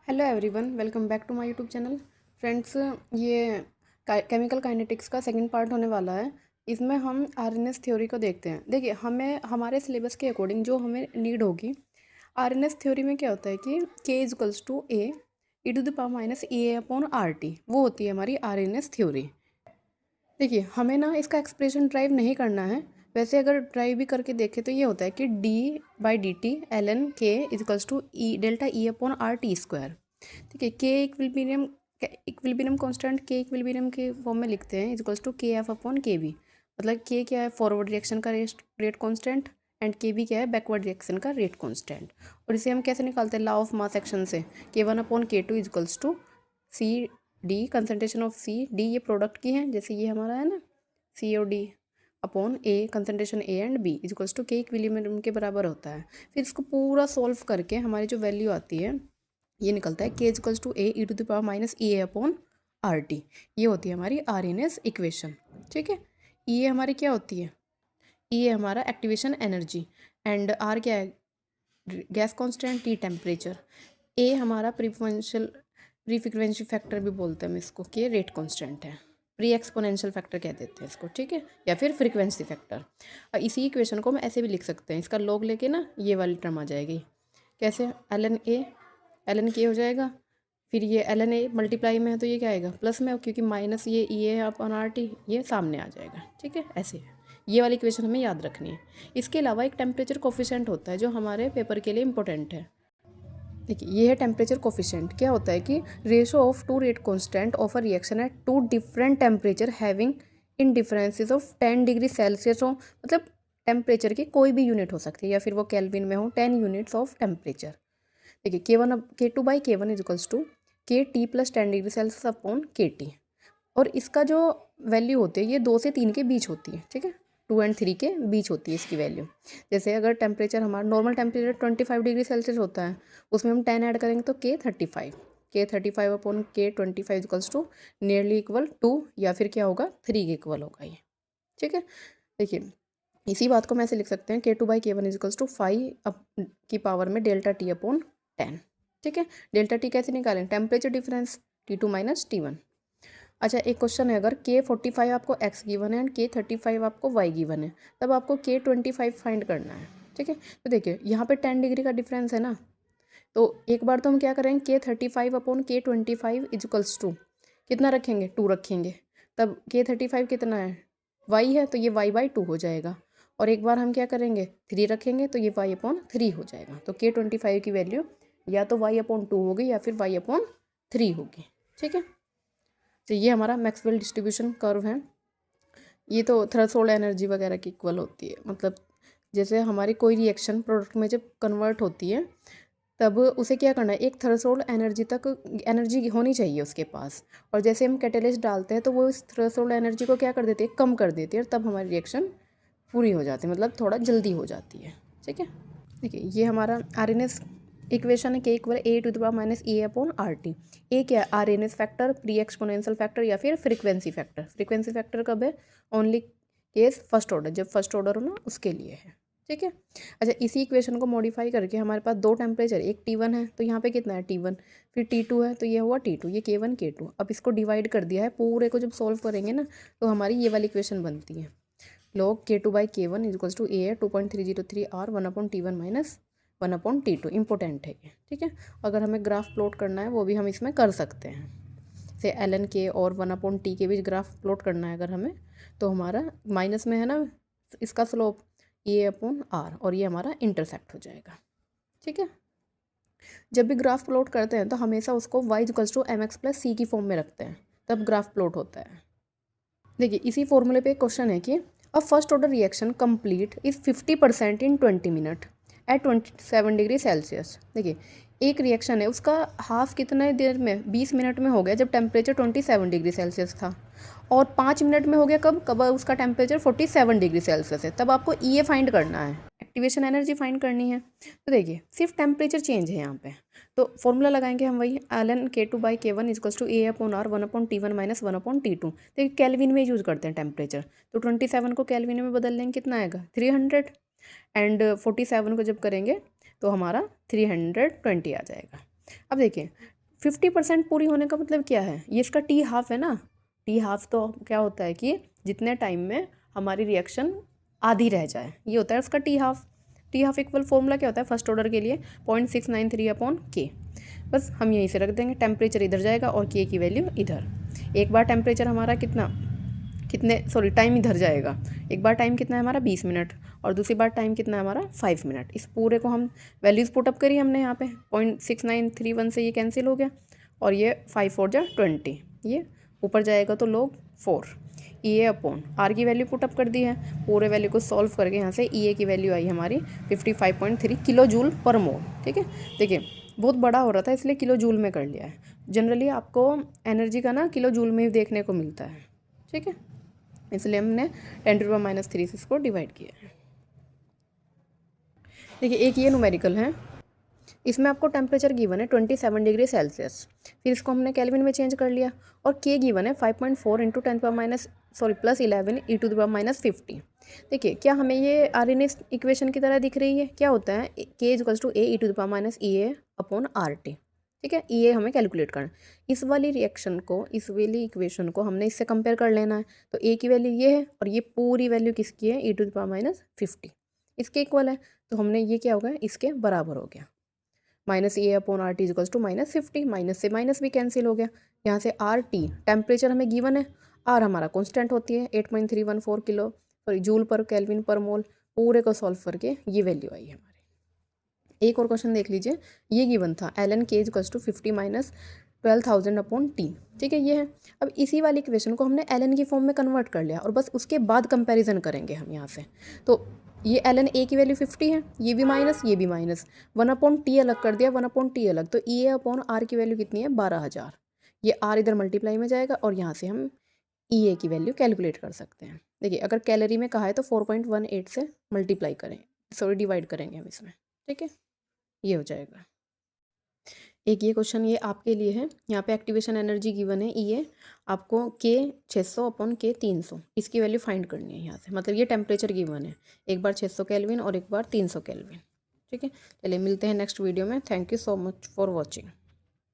Hello everyone, welcome back to my YouTube channel. Friends, ये chemical kinetics का second part होने वाला है। इसमें हम आरएनएस थ्योरी को देखते हैं। देखिए, हमें हमारे सिलेबस के अकॉर्डिंग जो हमें नीड होगी, आरएनएस थ्योरी में क्या होता है कि K is equals to A E to the power minus A upon R T, वो होती है हमारी आरएनएस थ्योरी। देखिए, हमें ना इसका एक्सप्रेशन ड्राइव नहीं करना है। वैसे अगर ड्राइव भी करके देखें तो ये होता है कि D by D T L N K इजिकल्स to E delta E upon R T square. ठीक है, के इक्विलिब्रियम कांस्टेंट के इक्विलिब्रियम के फॉर्म में लिखते हैं equals to K F upon K B. मतलब के क्या है, फॉरवर्ड रिएक्शन का rate constant, and K B क्या है, बैकवर्ड रिएक्शन का रेट कांस्टेंट। और इसे हम कैसे निकालते हैं, लॉ ऑफ मास एक्शन से, K one upon K two equals to C D concentration of C D, ये प्रोडक्ट की है, जैसे ये हमारा है ना C O D upon A concentration A and B equals to K equilibrium के बराबर होता है। फिर इसको पूरा सॉल्व करके हमारी जो वैल्यू आती है ये निकलता है K इजिकल्स to A E to the power minus E A upon R T. ये होती है हमारी आर एन एस इक्वेशन। ठीक है, ई ए हमारी क्या होती है, ई ए हमारा एक्टिवेशन एनर्जी, एंड आर क्या है, गैस कांस्टेंट, टी टेम्परेचर। ए हमारा प्री फ्रीक्वेंसी फैक्टर भी बोलते हैं हम इसको, कि रेट कांस्टेंट है, प्री एक्सपोनेंशियल फैक्टर कह देते हैं इसको। ठीक है, या फिर फ्रीक्वेंसी फैक्टर। इसी इक्वेशन को हम ऐसे भी लिख सकते हैं, इसका लॉग लेके ना ये वाली टर्म आ जाएगी। कैसे, एल एन के हो जाएगा, फिर ये एल एन ए मल्टीप्लाई में है तो ये क्या आएगा, प्लस में, क्योंकि माइनस ये ई ए अपॉन आर टी, ये सामने आ जाएगा। ठीक है, ऐसे ये वाली इक्वेशन हमें याद रखनी है। इसके अलावा एक टेम्परेचर कोफिशिएंट होता है जो हमारे पेपर के लिए इंपॉर्टेंट है। देखिए, ये है टेम्परेचर कोफिशिएंट। क्या होता है कि ratio of two rate constant of a reaction at two different temperature having in differences of 10 degree Celsius हो, मतलब टेम्परेचर की कोई भी यूनिट हो सकती है, या फिर वो केल्विन में हो, 10 यूनिट्स ऑफ टेम्परेचर। देखिए, के two by K one is equals to के T plus 10 degree Celsius upon के टी। और इसका जो वैल्यू होती है ये 2 से 3 के बीच होती है। ठीक है, 2 एंड 3 के बीच होती है इसकी वैल्यू। जैसे अगर टेम्परेचर हमारा नॉर्मल टेम्परेचर 25 डिग्री सेल्सियस होता है, उसमें हम 10 ऐड करेंगे तो के 35 अपॉन के 25 इक्वल्स टू नियरली इक्वल 2, या फिर क्या होगा, 3 के इक्वल होगा ये। ठीक है, देखिए इसी बात को हम ऐसे लिख सकते हैं, के two by K one equals to 5 की पावर में डेल्टा टी अपॉन 10। ठीक है, डेल्टा टी कैसे निकालें, temperature difference T2 minus T1। अच्छा, एक क्वेश्चन है, अगर K45 आपको x गिवन है एंड K35 आपको y गिवन है, तब आपको K25 फाइंड करना है। ठीक है, तो देखिए यहाँ पे 10 डिग्री का डिफरेंस है ना, तो एक बार तो हम क्या करेंगे, K35 upon K25 equals to कितना रखेंगे, 2 रखेंगे। तब K35 कितना है, y है, तो ये y बाई 2 हो जाएगा। और एक बार हम क्या करेंगे, 3 रखेंगे, तो ये y अपॉन 3 हो जाएगा। तो K25 की वैल्यू या तो y अपॉन 2 होगी या फिर y अपॉन 3 होगी। ठीक है, तो ये हमारा मैक्सवेल डिस्ट्रीब्यूशन कर्व है। ये तो थ्रेशोल्ड एनर्जी वगैरह की इक्वल होती है, मतलब जैसे हमारी कोई रिएक्शन प्रोडक्ट में जब कन्वर्ट होती है तब उसे क्या करना है, एक थ्रेशोल्ड एनर्जी तक एनर्जी होनी चाहिए उसके पास। और जैसे हम कैटेलिस्ट डालते हैं तो वो इस थ्रेशोल्ड एनर्जी को क्या कर देती है, कम कर देती है, और तब हमारी रिएक्शन पूरी हो जाती है, मतलब थोड़ा जल्दी हो जाती है। ठीक है, देखिए ये हमारा आर एन एस इक्वेशन है, K equal A to the power minus A upon R T. A क्या है, Arrhenius factor, pre exponential factor, या फिर फ्रीक्वेंसी फैक्टर। फ्रीक्वेंसी फैक्टर कब है, ओनली केस फर्स्ट ऑर्डर, जब first order हो ना उसके लिए है। ठीक है, अच्छा इसी इक्वेशन को मॉडिफाई करके हमारे पास दो टेम्परेचर, एक T1 है तो यहाँ पे कितना है T1, फिर T2 है तो ये हुआ T2, ये K1 K2। अब इसको डिवाइड कर दिया है, पूरे को जब सॉल्व करेंगे ना तो हमारी ये वाली इक्वेशन बनती है, log K2 by K1 equals to A है 2.303 R 1/T1 minus 1/T2। Important है ये। ठीक है, अगर हमें ग्राफ प्लॉट करना है वो भी हम इसमें कर सकते हैं, से एल एन के और 1/T के बीच ग्राफ प्लॉट करना है अगर हमें, तो हमारा माइनस में है ना इसका स्लोप ए अपॉन आर, और ये हमारा इंटरसेप्ट हो जाएगा। ठीक है, जब भी ग्राफ प्लॉट करते हैं तो हमेशा उसको y equals to M X plus C की फॉर्म में रखते हैं, तब ग्राफ प्लॉट होता है। देखिए इसी फॉर्मूले पे एक क्वेश्चन है कि a first order reaction complete is 50% in 20 minute at 27 degree Celsius. देखिए एक रिएक्शन है, उसका हाफ कितने देर में, 20 मिनट में हो गया जब टेम्परेचर 27 डिग्री सेल्सियस था, और 5 मिनट में हो गया कब, उसका टेम्परेचर 47 डिग्री सेल्सियस है। तब आपको ई ए फाइंड करना है, एक्टिवेशन एनर्जी फाइंड करनी है। तो देखिए सिर्फ टेम्परेचर चेंज है यहाँ पे, तो फॉर्मूला लगाएंगे हम वही, L N K two by K one is equals to A upon R 1/T1 minus 1/T2। देखिए कैलविन में यूज़ करते हैं टेम्परेचर, तो 27 को कैलविन में बदल लेंगे, कितना आएगा 300, एंड 47 को जब करेंगे तो हमारा 320 आ जाएगा। अब देखिए 50% पूरी होने का मतलब क्या है, ये इसका टी हाफ है ना। टी हाफ तो क्या होता है कि जितने टाइम में हमारी रिएक्शन आधी रह जाए, ये होता है उसका T half. T half equal formula क्या होता है फर्स्ट ऑर्डर के लिए 0.693/K। बस हम यहीं से रख देंगे, टेम्परेचर इधर जाएगा और के की वैल्यू इधर। एक बार टेम्परेचर हमारा टाइम इधर जाएगा। एक बार टाइम कितना है हमारा 20 मिनट और दूसरी बार टाइम कितना है हमारा 5 मिनट। इस पूरे को हम वैल्यूज़ पुटअप करी हमने यहाँ पे 0.6931 से ये कैंसिल हो गया और ये 5 4 जा 20, ये ऊपर जाएगा तो log 4 EA/R की वैल्यू पुटअप कर दी है। पूरे वैल्यू को सॉल्व करके यहाँ से EA की वैल्यू आई हमारी 55.3 किलो जूल पर मोल। ठीक है, देखिए बहुत बड़ा हो रहा था इसलिए किलो जूल में कर लिया है। जनरली आपको एनर्जी का ना किलो जूल में ही देखने को मिलता है। ठीक है, इसलिए हमने 10⁻³ से इसको डिवाइड किया है। देखिए एक ये न्यूमेरिकल है, इसमें आपको टेम्परेचर गिवन है 27 डिग्री सेल्सियस, फिर इसको हमने केल्विन में चेंज कर लिया और के गिवन है 5.4 × 10⁻11 e⁻50। देखिए क्या हमें ये आरएनए इक्वेशन की तरह दिख रही है, क्या होता है के = A e⁻EA/RT। ठीक है, ये हमें कैलकुलेट करना। इस वाली इक्वेशन को हमने इससे कंपेयर कर लेना है। तो ए की वैल्यू ये है और ये पूरी वैल्यू किसकी है e⁻50, इसके इक्वल है। तो हमने ये क्या होगा इसके बराबर हो गया। -EA/RT = -50, माइनस से माइनस भी कैंसिल हो गया। यहाँ से RT टेम्परेचर हमें गिवन है, R हमारा कॉन्स्टेंट होती है 8.314 जूल पर केल्विन पर मोल। पूरे को सॉल्व करके ये वैल्यू आई हमारी। एक और क्वेश्चन देख लीजिए, ये गिवन था ln K = 50 - 12,000/T। ठीक है, ये है। अब इसी वाली इक्वेशन को हमने ln की फॉर्म में कन्वर्ट कर लिया और बस उसके बाद कंपैरिजन करेंगे हम यहाँ से। तो ये ln A की वैल्यू 50 है, ये भी माइनस ये भी माइनस, 1/T अलग कर दिया, 1/T अलग, तो EA/R की वैल्यू कितनी है 12,000। ये R इधर मल्टीप्लाई में जाएगा और यहाँ से हम EA की वैल्यू कैलकुलेट कर सकते हैं। देखिए अगर कैलोरी में कहा है तो 4.18 से मल्टीप्लाई करें, डिवाइड करेंगे हम इसमें। ठीक है, ये हो जाएगा। एक ये क्वेश्चन ये आपके लिए है, यहाँ पे एक्टिवेशन एनर्जी गिवन है ये आपको K 600/K 300, इसकी वैल्यू फाइंड करनी है यहाँ से। मतलब ये टेम्परेचर गिवन है, एक बार 600 केल्विन और एक बार 300 केल्विन। ठीक है, चलिए मिलते हैं नेक्स्ट वीडियो में। Thank you so much for watching.